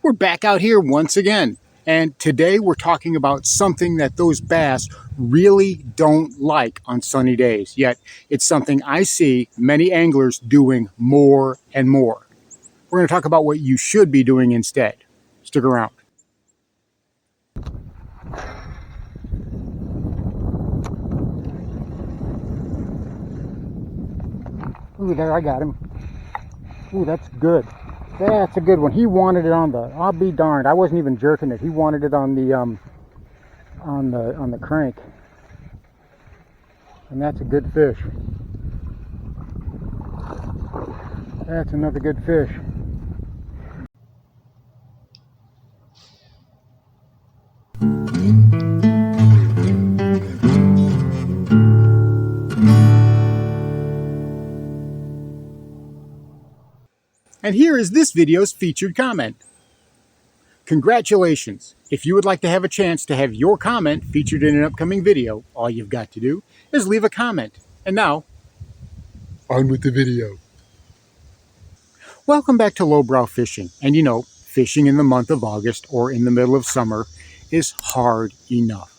We're back out here once again, and today we're talking about something that those bass really don't like on sunny days, yet it's something I see many anglers doing more and more. We're going to talk about what you should be doing instead. Stick around. Ooh, there, I got him. Ooh, that's good. That's a good one. He wanted it on the, I'll be darned, I wasn't even jerking it. He wanted it on the crank. And that's a good fish. That's another good fish. And here is this video's featured comment. Congratulations! If you would like to have a chance to have your comment featured in an upcoming video, all you've got to do is leave a comment. And now, on with the video. Welcome back to Lowbrow Fishing. And you know, fishing in the month of August or in the middle of summer is hard enough.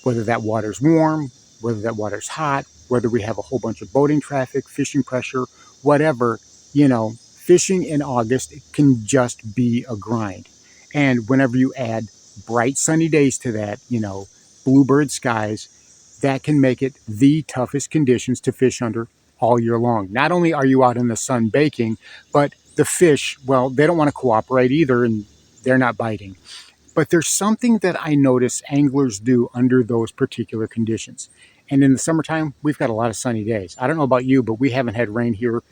Whether that water's warm, whether that water's hot, whether we have a whole bunch of boating traffic, fishing pressure, whatever, you know, fishing in August can just be a grind. And whenever you add bright sunny days to that, you know, bluebird skies, that can make it the toughest conditions to fish under all year long. Not only are you out in the sun baking, but the fish, well, they don't want to cooperate either, and they're not biting. But there's something that I notice anglers do under those particular conditions. And in the summertime, we've got a lot of sunny days. I don't know about you, but we haven't had rain here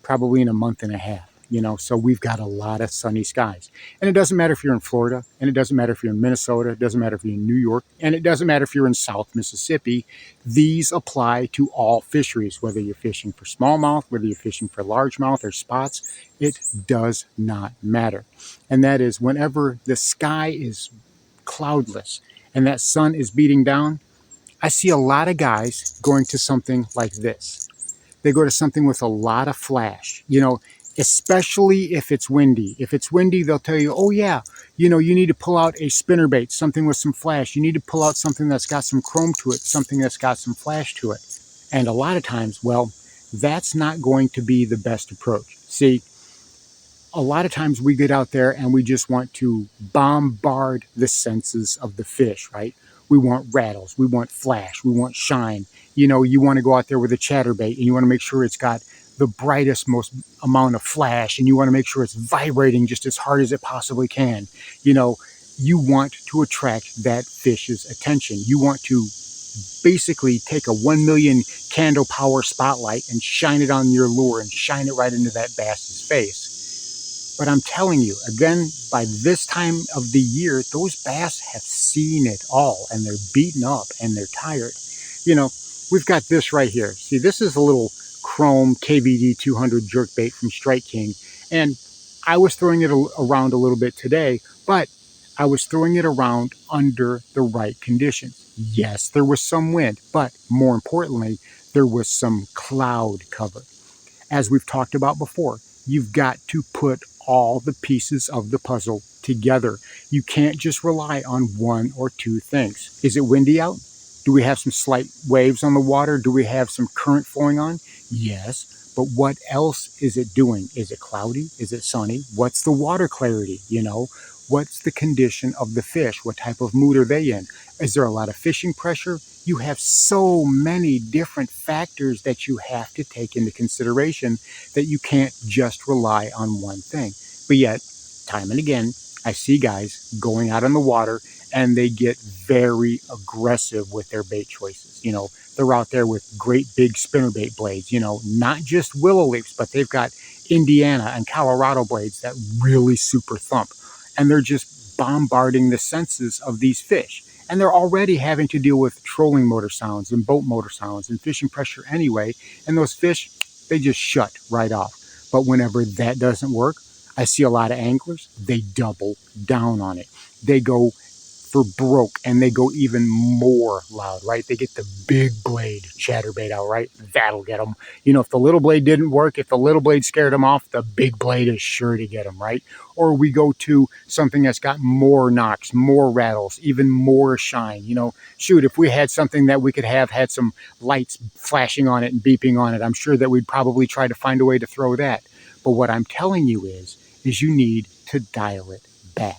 probably in a month and a half, you know, so we've got a lot of sunny skies. And it doesn't matter if you're in Florida, and it doesn't matter if you're in Minnesota, it doesn't matter if you're in New York, and it doesn't matter if you're in South Mississippi. These apply to all fisheries, whether you're fishing for smallmouth, whether you're fishing for largemouth or spots, it does not matter. And that is whenever the sky is cloudless and that sun is beating down, I see a lot of guys going to something like this. They go to something with a lot of flash, you know, especially if it's windy. If it's windy, they'll tell you, oh yeah, you know, you need to pull out a spinnerbait, something with some flash. You need to pull out something that's got some chrome to it, something that's got some flash to it. And a lot of times, well, that's not going to be the best approach. See, a lot of times we get out there and we just want to bombard the senses of the fish, right? We want rattles, we want flash, we want shine. You know, you want to go out there with a chatterbait and you want to make sure it's got the brightest, most amount of flash, and you want to make sure it's vibrating just as hard as it possibly can. You know, you want to attract that fish's attention. You want to basically take a 1 million candle power spotlight and shine it on your lure and shine it right into that bass's face. But I'm telling you, again, by this time of the year, those bass have seen it all, and they're beaten up and they're tired. You know, we've got this right here. See, this is a little chrome KVD 200 jerkbait from Strike King, and I was throwing it around a little bit today, but I was throwing it around under the right conditions. Yes, there was some wind, but more importantly, there was some cloud cover. As we've talked about before, you've got to put all the pieces of the puzzle together. You can't just rely on one or two things. Is it windy out? Do we have some slight waves on the water? Do we have some current flowing on? Yes, but what else is it doing? Is it cloudy? Is it sunny? What's the water clarity? You know, what's the condition of the fish? What type of mood are they in? Is there a lot of fishing pressure? You have so many different factors that you have to take into consideration that you can't just rely on one thing. But yet, time and again, I see guys going out on the water and they get very aggressive with their bait choices. You know, they're out there with great big spinnerbait blades, you know, not just willow leaves, but they've got Indiana and Colorado blades that really super thump. And they're just bombarding the senses of these fish. And they're already having to deal with trolling motor sounds and boat motor sounds and fishing pressure anyway. And those fish, they just shut right off. But whenever that doesn't work, I see a lot of anglers, they double down on it. They go for broke, and they go even more loud, right? They get the big blade chatterbait out, right? That'll get them. You know, if the little blade didn't work, if the little blade scared them off, the big blade is sure to get them, right? Or we go to something that's got more knocks, more rattles, even more shine. You know, shoot, if we had something that we could have had some lights flashing on it and beeping on it, I'm sure that we'd probably try to find a way to throw that. But what I'm telling you is you need to dial it back.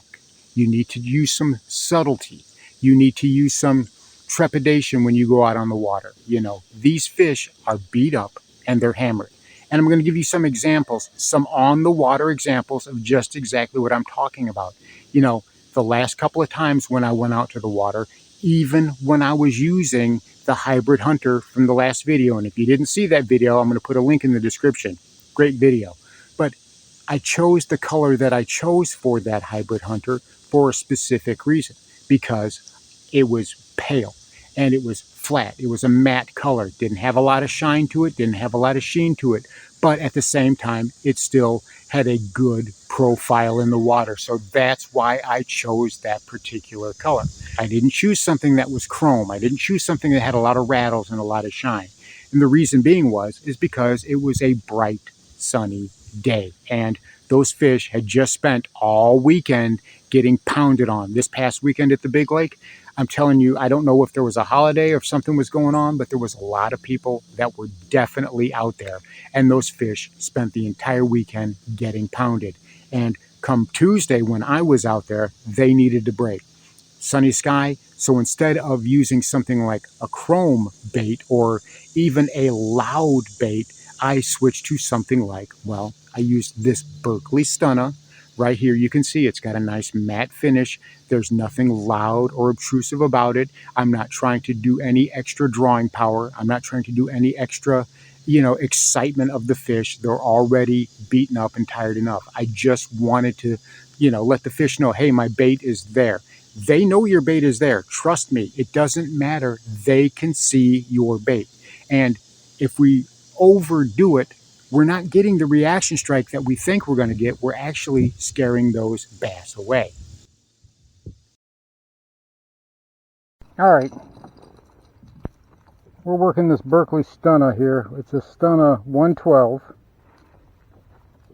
You need to use some subtlety. You need to use some trepidation when you go out on the water. You know, these fish are beat up and they're hammered. And I'm going to give you some examples, some on the water examples of just exactly what I'm talking about. You know, the last couple of times when I went out to the water, even when I was using the hybrid hunter from the last video, and if you didn't see that video, I'm going to put a link in the description. Great video. But I chose the color that I chose for that hybrid hunter for a specific reason, because it was pale and it was flat. It was a matte color. Didn't have a lot of shine to it, didn't have a lot of sheen to it, but at the same time, it still had a good profile in the water. So that's why I chose that particular color. I didn't choose something that was chrome. I didn't choose something that had a lot of rattles and a lot of shine. And the reason being is because it was a bright, sunny day. And those fish had just spent all weekend getting pounded on. This past weekend at the Big Lake, I'm telling you, I don't know if there was a holiday or if something was going on, but there was a lot of people that were definitely out there. And those fish spent the entire weekend getting pounded. And come Tuesday, when I was out there, they needed to break. Sunny sky. So instead of using something like a chrome bait or even a loud bait, I switched to something like, well, I used this Berkeley Stunna. Right here, you can see it's got a nice matte finish. There's nothing loud or obtrusive about it. I'm not trying to do any extra drawing power. I'm not trying to do any extra, excitement of the fish. They're already beaten up and tired enough. I just wanted to, let the fish know, hey, my bait is there. They know your bait is there. Trust me, it doesn't matter. They can see your bait. And if we overdo it, we're not getting the reaction strike that we think we're going to get. We're actually scaring those bass away. All right. We're working this Berkeley Stunna here. It's a Stunna 112.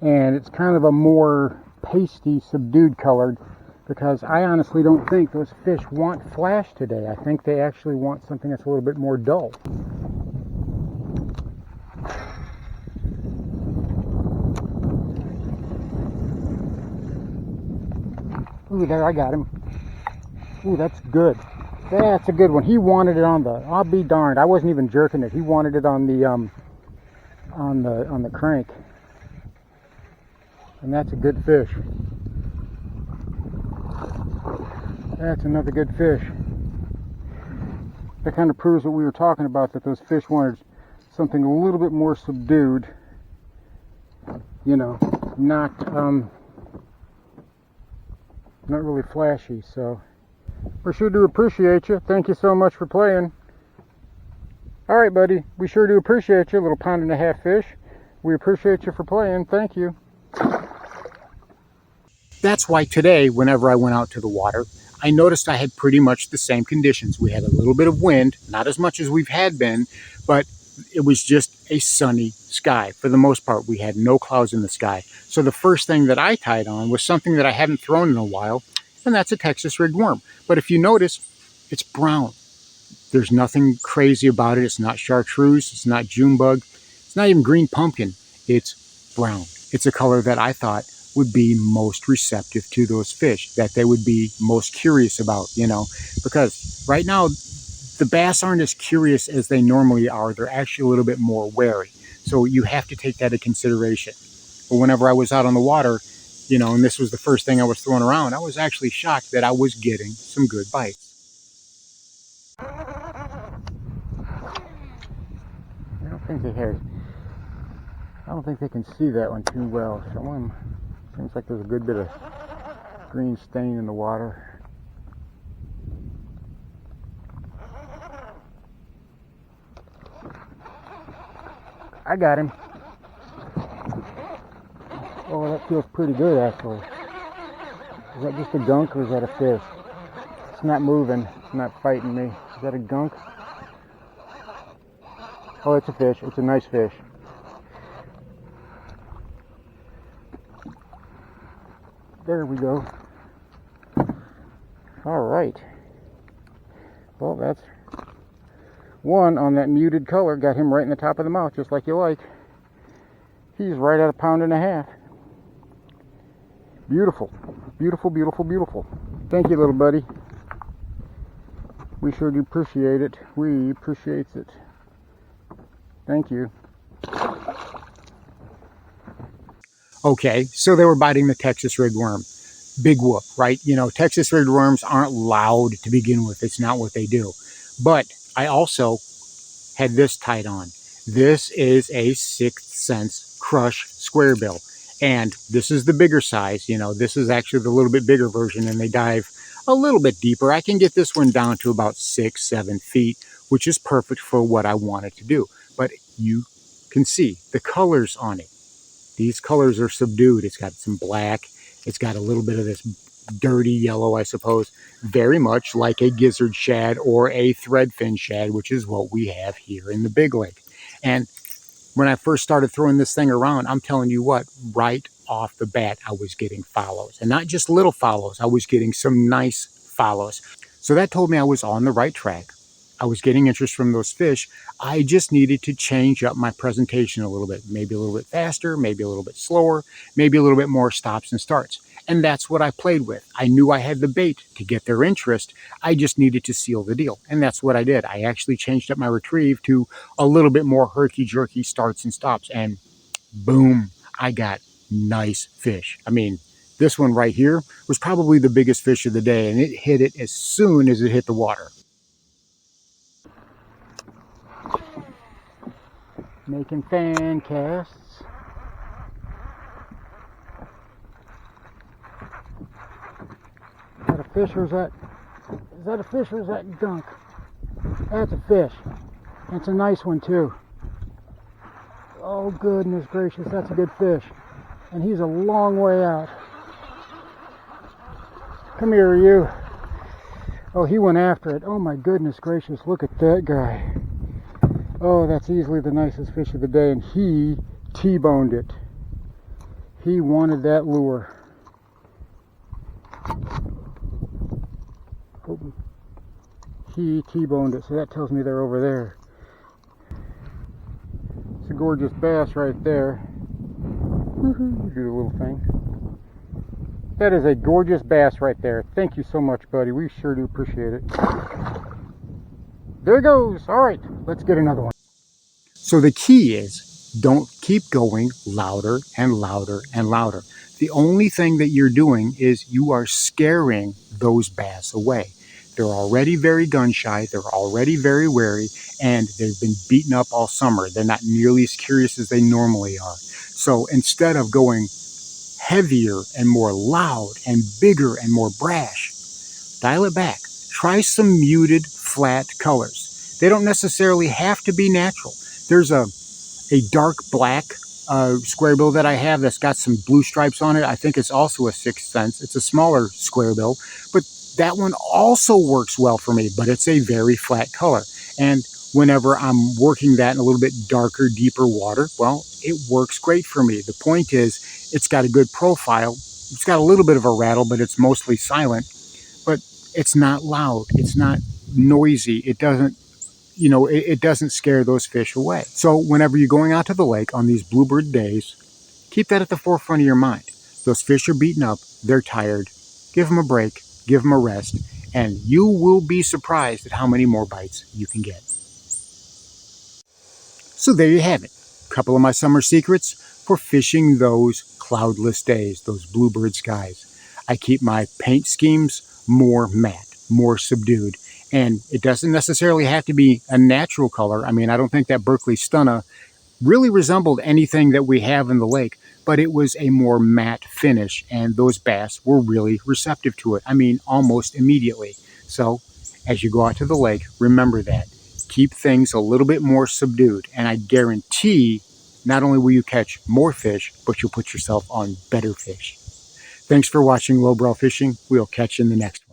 And it's kind of a more pasty, subdued colored, because I honestly don't think those fish want flash today. I think they actually want something that's a little bit more dull. Ooh, there, I got him. Ooh, that's good. That's a good one. He wanted it on the, I'll be darned, I wasn't even jerking it. He wanted it on the crank. And that's a good fish. That's another good fish. That kind of proves what we were talking about, that those fish wanted something a little bit more subdued. Not really flashy. So we sure do appreciate you. Thank you so much for playing. All right, buddy, we sure do appreciate you. A little pound-and-a-half fish. We appreciate you for playing. Thank you. That's why today, whenever I went out to the water, I noticed I had pretty much the same conditions. We had a little bit of wind, not as much as we've had been, but it was just a sunny sky. For the most part, we had no clouds in the sky. So the first thing that I tied on was something that I hadn't thrown in a while, and that's a Texas rigged worm. But if you notice, it's brown. There's nothing crazy about it. It's not chartreuse, it's not June bug, it's not even green pumpkin. It's brown. It's a color that I thought would be most receptive to those fish, that they would be most curious about, because right now the bass aren't as curious as they normally are. They're actually a little bit more wary. So you have to take that into consideration. But whenever I was out on the water, and this was the first thing I was throwing around, I was actually shocked that I was getting some good bites. I don't think they can see that one too well. Someone, seems like there's a good bit of green stain in the water. I got him. Oh, that feels pretty good actually. Is that just a gunk or is that a fish? It's not moving. It's not fighting me. Is that a gunk? Oh, it's a fish. It's a nice fish. There we go. All right. Well, that's one on that muted color. Got him right in the top of the mouth, just like you like. He's right at 1.5 pounds. Beautiful. Beautiful, beautiful, beautiful. Thank you, little buddy. We sure do appreciate it. We appreciate it. Thank you. Okay, so they were biting the Texas red worm. Big whoop, right? You know, Texas red worms aren't loud to begin with. It's not what they do. But I also had this tied on. This is a 6th Sense Crush square bill. And this is the bigger size. You know, this is actually the little bit bigger version, and they dive a little bit deeper. I can get this one down to about 6-7 feet, which is perfect for what I wanted to do. But you can see the colors on it. These colors are subdued. It's got some black. It's got a little bit of this dirty yellow, I suppose, very much like a gizzard shad or a threadfin shad, which is what we have here in the Big Lake. And when I first started throwing this thing around, I'm telling you what, right off the bat, I was getting follows. And not just little follows. I was getting some nice follows. So that told me I was on the right track. I was getting interest from those fish. I just needed to change up my presentation a little bit. Maybe a little bit faster, maybe a little bit slower, maybe a little bit more stops and starts. And that's what I played with. I knew I had the bait to get their interest. I just needed to seal the deal. And that's what I did. I actually changed up my retrieve to a little bit more herky-jerky starts and stops. And boom, I got nice fish. I mean, this one right here was probably the biggest fish of the day, and it hit it as soon as it hit the water. Making fan casts. Is that a fish or is that a fish or is that gunk? That's a fish. It's a nice one too. Oh goodness gracious, that's a good fish. And he's a long way out. Come here, you. Oh, he went after it. Oh my goodness gracious, look at that guy. Oh, that's easily the nicest fish of the day, and he T-boned it. He wanted that lure. He T-boned it, so that tells me they're over there. It's a gorgeous bass right there. Do the little thing. That is a gorgeous bass right there. Thank you so much, buddy. We sure do appreciate it. There it goes. All right, let's get another one. So the key is don't keep going louder and louder and louder. The only thing that you're doing is you are scaring those bass away. They're already very gun shy, they're already very wary, and they've been beaten up all summer. They're not nearly as curious as they normally are. So instead of going heavier and more loud and bigger and more brash, dial it back. Try some muted, flat colors. They don't necessarily have to be natural. There's a dark black square bill that I have that's got some blue stripes on it. I think it's also a 6th Sense. It's a smaller square bill, but that one also works well for me, but it's a very flat color. And whenever I'm working that in a little bit darker, deeper water, well, it works great for me. The point is, it's got a good profile. It's got a little bit of a rattle, but it's mostly silent. But it's not loud. It's not noisy. It doesn't, you know, it doesn't scare those fish away. So whenever you're going out to the lake on these bluebird days, keep that at the forefront of your mind. Those fish are beaten up. They're tired. Give them a break. Give them a rest. And you will be surprised at how many more bites you can get. So there you have it. A couple of my summer secrets for fishing those cloudless days, those bluebird skies. I keep my paint schemes more matte, more subdued. And it doesn't necessarily have to be a natural color. I mean, I don't think that Berkeley Stunna really resembled anything that we have in the lake, but it was a more matte finish, and those bass were really receptive to it. I mean, almost immediately. So as you go out to the lake, remember that. Keep things a little bit more subdued, and I guarantee not only will you catch more fish, but you'll put yourself on better fish. Thanks for watching Lowbrow Fishing. We'll catch you in the next one.